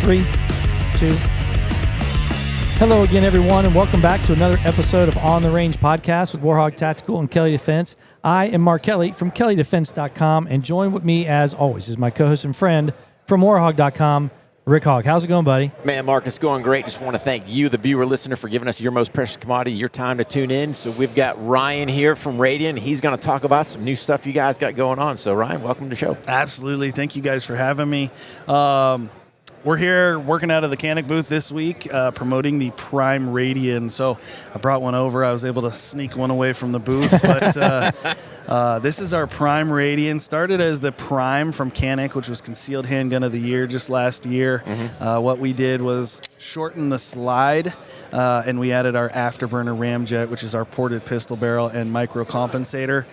3, 2. Hello again, everyone, and welcome back to another episode of On the Range Podcast with Warhog Tactical and Kelley Defense. I am Mark Kelley from KelleyDefense.com, and join with me, as always, is my co-host and friend from Warhog.com, Rick Hogg. How's it going, buddy? Man, Mark, it's going great. Just want to thank you, the viewer, listener, for giving us your most precious commodity, your time to tune in. So we've got Ryan here from Radian. He's going to talk about some new stuff you guys got going on. So, Ryan, welcome to the show. Absolutely. Thank you guys for having me. We're here working out of the Canik booth this week, promoting the Prime-Radian. So I brought one over. I was able to sneak one away from the booth. But this is our Prime-Radian. Started as the Prime from Canik, which was Concealed Handgun of the Year just last year. Mm-hmm. What we did was shorten the slide, and we added our Afterburner Ramjet, which is our ported pistol barrel and micro compensator.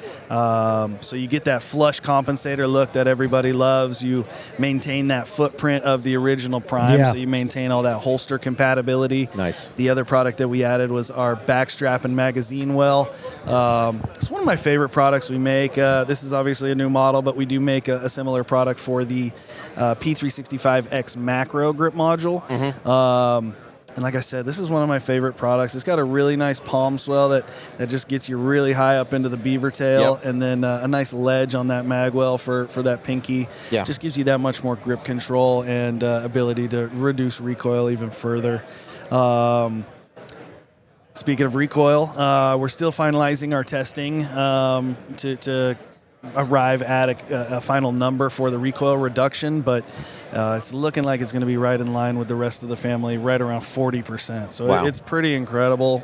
So you get that flush compensator look that everybody loves. You maintain that footprint of the original Prime, so you maintain all that holster compatibility. Nice. The other product that we added was our backstrap and magazine well. It's one of my favorite products we make. This is obviously a new model, but we do make a similar product for the P365X macro grip module. Mm-hmm. And like I said, this is one of my favorite products. It's got a really nice palm swell that just gets you really high up into the beaver tail, and then a nice ledge on that mag well for that pinky. Yeah. Just gives you that much more grip control and ability to reduce recoil even further. Speaking of recoil, we're still finalizing our testing to arrive at a final number for the recoil reduction, but it's looking like it's going to be right in line with the rest of the family, right around 40%. So wow. It's pretty incredible.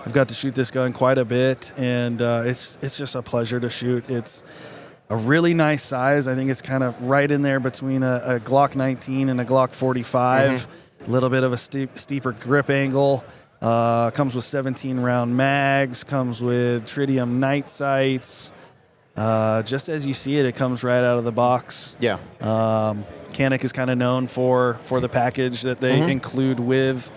I've got to shoot this gun quite a bit, and it's just a pleasure to shoot. It's a really nice size. I think it's kind of right in there between a Glock 19 and a Glock 45. Mm-hmm. A little bit of a steeper grip angle. Comes with 17-round mags. Comes with tritium night sights. Just as you see it, it comes right out of the box. Yeah. Canik is kind of known for the package that they include with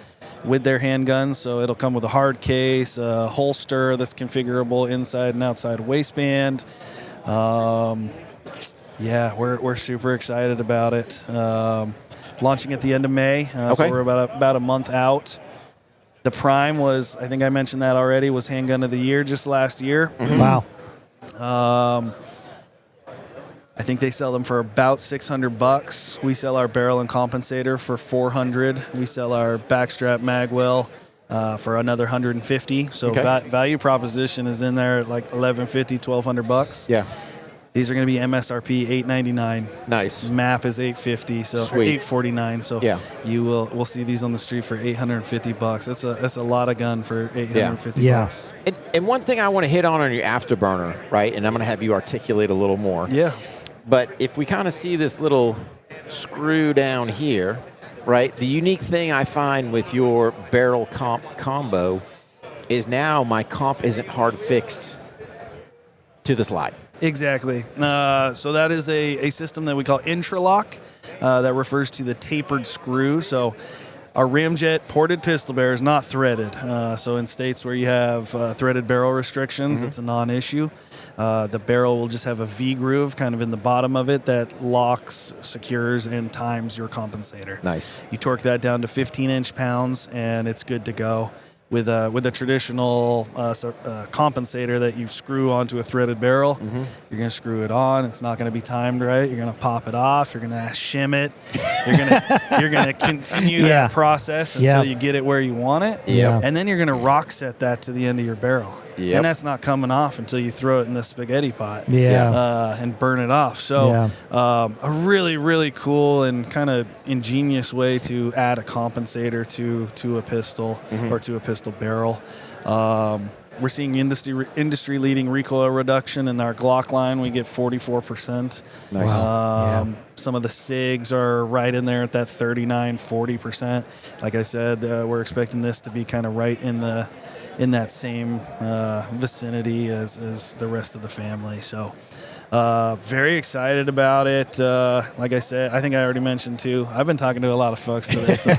their handguns. So it'll come with a hard case, a holster that's configurable inside and outside waistband. Yeah, we're super excited about it. Launching at the end of May, so we're about a month out. The Prime was, I think I mentioned that already, was Handgun of the Year just last year. Mm-hmm. Wow. I think they sell them for about $600. We sell our barrel and compensator for $400. We sell our backstrap magwell for another $150. So value proposition is in there at like $1,150, $1,200. Yeah. These are going to be MSRP $899. Nice. MAP is $850, so $849. So we'll see these on the street for $850. That's a lot of gun for $850. Yeah. And one thing I want to hit on your afterburner, right? And I'm going to have you articulate a little more. Yeah. But if we kind of see this little screw down here, right? The unique thing I find with your barrel combo is now my comp isn't hard fixed to the slide. Exactly. So that is a system that we call intralock that refers to the tapered screw. So our ramjet ported pistol barrel is not threaded. So in states where you have threaded barrel restrictions, it's a non-issue. The barrel will just have a V-groove kind of in the bottom of it that locks, secures, and times your compensator. Nice. You torque that down to 15-inch pounds, and it's good to go. With a traditional compensator that you screw onto a threaded barrel, you're going to screw it on. It's not going to be timed right. You're going to pop it off. You're going to shim it. You're going to continue that process until you get it where you want it. Yeah. And then you're going to rock set that to the end of your barrel. Yep. And that's not coming off until you throw it in the spaghetti pot and burn it off. So a really, really cool and kind of ingenious way to add a compensator to a pistol or to a pistol barrel. We're seeing industry-leading recoil reduction in our Glock line. We get 44%. Nice. Some of the SIGs are right in there at that 39-40%. Like I said, we're expecting this to be kind of right in that same vicinity as the rest of the family. So very excited about it. Like I said, I think I already mentioned too, I've been talking to a lot of folks today, so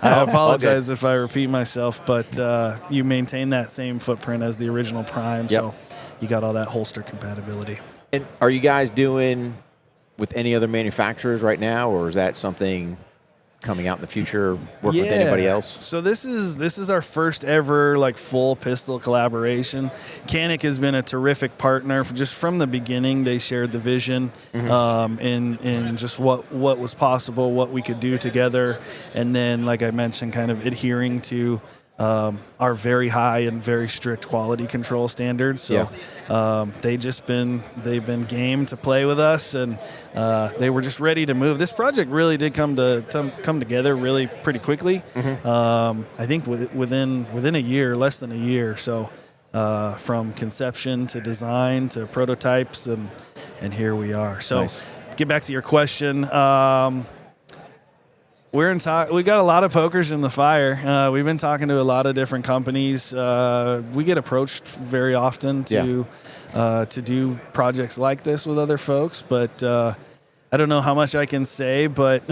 I apologize if I repeat myself, but you maintain that same footprint as the original Prime, so you got all that holster compatibility. And are you guys doing with any other manufacturers right now, or is that something coming out in the future, working with anybody else? So this is our first ever like full pistol collaboration. Canik has been a terrific partner just from the beginning. They shared the vision in just what was possible, what we could do together, and then, like I mentioned, kind of adhering to our very high and very strict quality control standards. So they've been game to play with us, and they were just ready to move. This project really did come together really pretty quickly. I think within a year, less than a year. So from conception to design to prototypes, and here we are. So nice. Get back to your question. We got a lot of pokers in the fire. We've been talking to a lot of different companies. We get approached very often to do projects like this with other folks, but I don't know how much I can say. But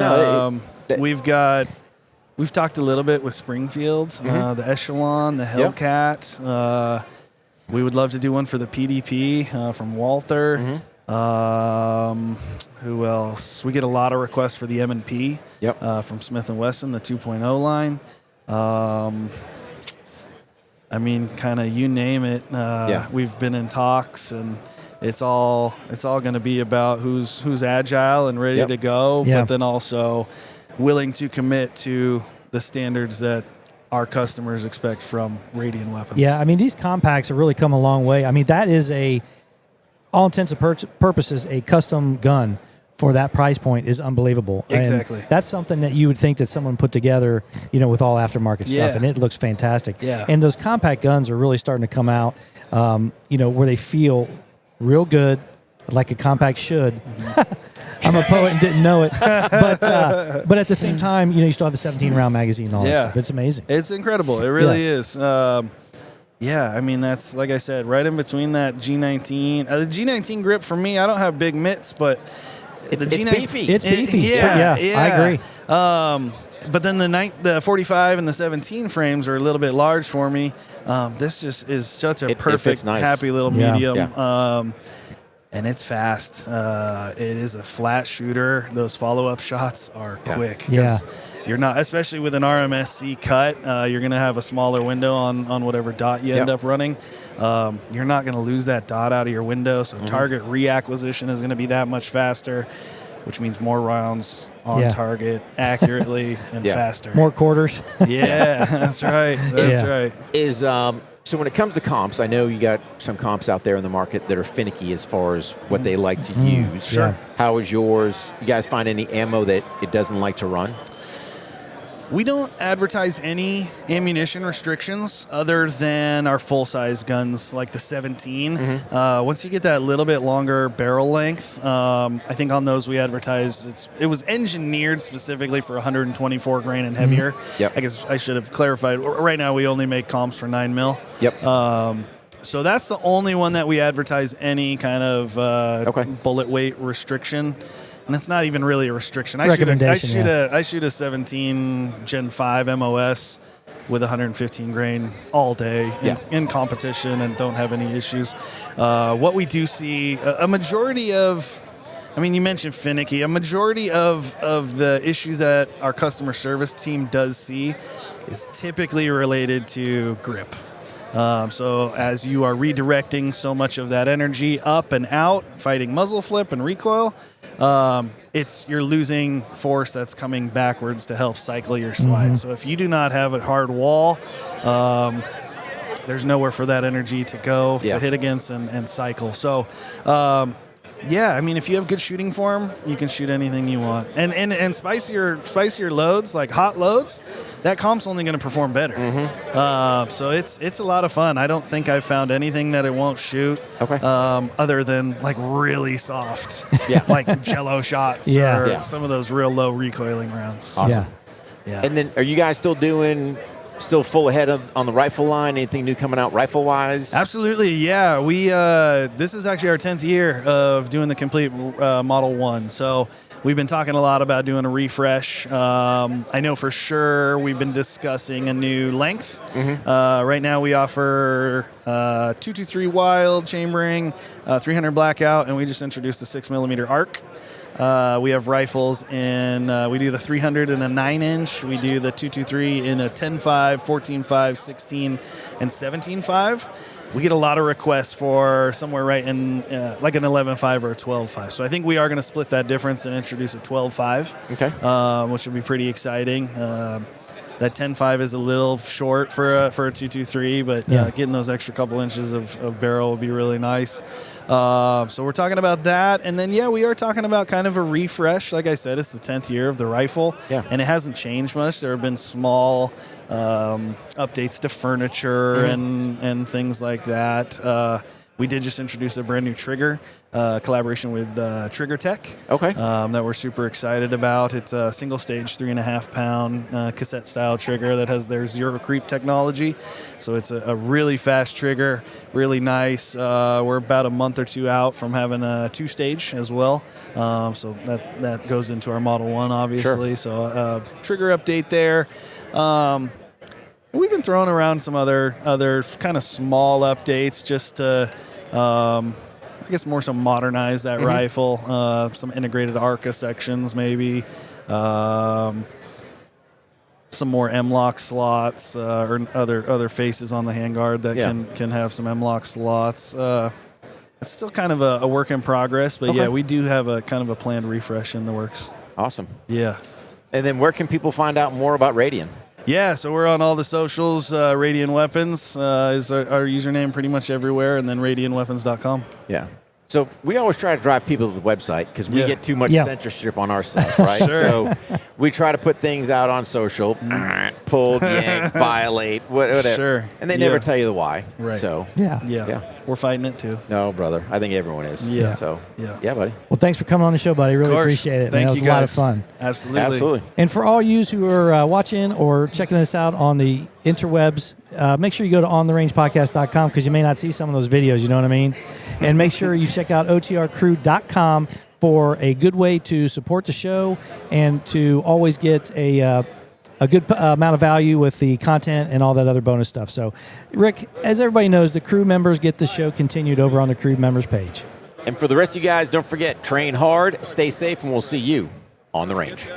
we've talked a little bit with Springfield, the Echelon, the Hellcat. We would love to do one for the PDP from Walther. Who else? We get a lot of requests for the M&P from Smith & Wesson, the 2.0 line. I mean, kind of you name it. We've been in talks, and it's all going to be about who's agile and ready to go, but then also willing to commit to the standards that our customers expect from Radian weapons. Yeah, I mean, these compacts have really come a long way. I mean, that is all intents and purposes, a custom gun for that price point is unbelievable. Exactly. And that's something that you would think that someone put together, with all aftermarket stuff, and it looks fantastic. Yeah. And those compact guns are really starting to come out, where they feel real good, like a compact should. I'm a poet and didn't know it, but at the same time, you still have the 17-round magazine and all that stuff. It's amazing. It's incredible. It really is. I mean, that's, like I said, right in between that G19. The G19 grip, for me, I don't have big mitts, but it's beefy. It's beefy. I agree. But then the 45 and the 17 frames are a little bit large for me. This just is such a perfect, happy little medium. Yeah. And it's fast. It is a flat shooter. Those follow-up shots are quick. You're not, especially with an RMSC cut, you're going to have a smaller window on whatever dot you end up running. You're not going to lose that dot out of your window, so target reacquisition is going to be that much faster, which means more rounds on target accurately and faster. More quarters. That's right. That's right. So when it comes to comps, I know you got some comps out there in the market that are finicky as far as what they like to use. Sure. How is yours? You guys find any ammo that it doesn't like to run? We don't advertise any ammunition restrictions other than our full-size guns, like the 17. Once you get that little bit longer barrel length, I think on those we advertise it was engineered specifically for 124 grain and heavier. I guess I should have clarified. Right now we only make comps for 9 mil. So that's the only one that we advertise any kind of bullet weight restriction. And it's not even really a restriction. I shoot a 17 Gen 5 MOS with 115 grain all day in competition and don't have any issues. What we do see, a majority of, you mentioned finicky, a majority of the issues that our customer service team does see is typically related to grip. So as you are redirecting so much of that energy up and out, fighting muzzle flip and recoil, you're losing force that's coming backwards to help cycle your slide. So if you do not have a hard wall, there's nowhere for that energy to go to hit against and cycle. So if you have good shooting form, you can shoot anything you want. And spicier loads, like hot loads, that comp's only going to perform better. So it's a lot of fun. I don't think I've found anything that it won't shoot other than like really soft, like Jello shots or some of those real low recoiling rounds. Awesome. And then are you guys still full ahead on the rifle line? Anything new coming out rifle-wise? Absolutely, yeah. We this is actually our 10th year of doing the complete Model 1. So we've been talking a lot about doing a refresh. I know for sure we've been discussing a new length. Right now we offer 223 wild chambering, 300 blackout, and we just introduced a 6mm arc. We have rifles in, we do the 300 in a 9-inch. We do the 223 in a 10.5, 14.5, 16, and 17.5. We get a lot of requests for somewhere right in like an 11.5 or a 12.5. So I think we are going to split that difference and introduce a 12.5, Okay. which would be pretty exciting. That 10.5 is a little short for a 223, but getting those extra couple inches of barrel will be really nice. So we're talking about that. And then, we are talking about kind of a refresh. Like I said, it's the 10th year of the rifle, and it hasn't changed much. There have been small updates to furniture and things like that. We did just introduce a brand new trigger, collaboration with Trigger Tech. Okay. That we're super excited about. It's a single stage 3.5-pound cassette style trigger that has their zero creep technology. So it's a really fast trigger, really nice. We're about a month or two out from having a 2-stage as well. So that goes into our Model 1, obviously. Sure. So trigger update there. We've been throwing around some other kind of small updates just to, I guess, more so modernize that rifle. Some integrated ARCA sections, maybe. Some more M-lock slots or other faces on the handguard that can have some M-lock slots. It's still kind of a work in progress, but we do have a kind of a planned refresh in the works. Awesome. Yeah. And then where can people find out more about Radian? Yeah, so we're on all the socials. Radian Weapons is our username pretty much everywhere, and then radianweapons.com. Yeah. So we always try to drive people to the website because we get too much censorship on our stuff, right? Sure. So we try to put things out on social, pulled, yank, violate, whatever. Sure. And they never tell you the why. Right. So Yeah. We're fighting it too. no, brother. I think everyone is. Yeah. So Yeah. Buddy. Well, thanks for coming on the show, buddy. Really Of course. appreciate it. Thank man. It was you, a lot of guys. fun. Absolutely. And for all yous who are watching or checking us out on the interwebs, make sure you go to ontherangepodcast.com because you may not see some of those videos, you know what I mean? And make sure you check out otrcrew.com for a good way to support the show and to always get a good amount of value with the content and all that other bonus stuff. So, Rick, as everybody knows, the crew members get the show continued over on the crew members page. And for the rest of you guys, don't forget, train hard, stay safe, and we'll see you on the range.